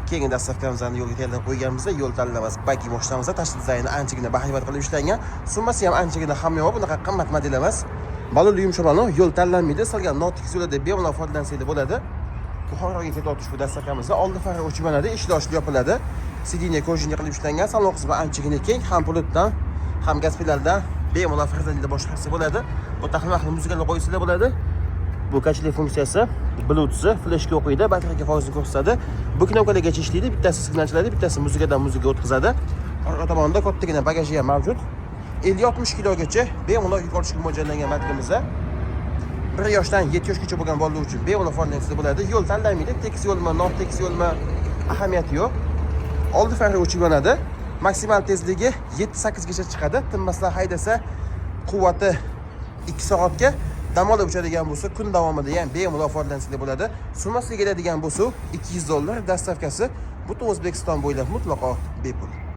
Keyingi dastavkamizni yo'lga keltirib qo'yganimizda yo'l tanlamas bagi boshlamizda tashqi dizayni anchagina bahaybat qilib ishlangan. Summasi ham anchagina hamyob, bunaqa qimmat model emas. Balon yumshoqroq, yo'l tanlanmaydi. Salgan notik yo'lda bemalol foydalansanglar bo'ladi. Buxoroga ketib o'tish bu dastavkamizda oldi fari o'chib bo'ladi, eshik yopiladi. Sidiniya kojinga qilib ishlangan, salon qismi anchagina keng, ham pulutdan, ham gaz pedaldan bemalol farzandingizga boshqarsa bo'ladi. Bu taxlit muzikalar qo'yisizlar bo'ladi. Bu kachli funksiyasi, Bluetooth, flashga o'qiydi, batareyka foizini ko'rsatadi. Bu knopkalargacha ishlaydi, bittasi signalchiladi, bittasi muzikadan muzikaga o'tkazadi. Orqa tomonda kattagina bagaji ham mavjud. 50-60 kilogacha bemalol yuk olishga mo'ljallangan modelimizda 1 yoshdan 7 yoshgacha bo'lgan bolalar uchun bemalol foydalansa bo'ladi. Yo'l tanlamaydi, tekis yo'lmi, notekis yo'lmi, ahamiyati yo'q. Oldi fari o'chib yonadi. Maksimal tezligi 7-8 gacha chiqadi. Tinmasdan haydasa quvvati 2 soatga dam olib uchadigan bo'lsa, kun davomida ham bemalol foydalansanglar bo'ladi. Summasiga keladigan bo'lsa $200, dastavkasi butun O'zbekiston bo'ylab mutlaqo bepul.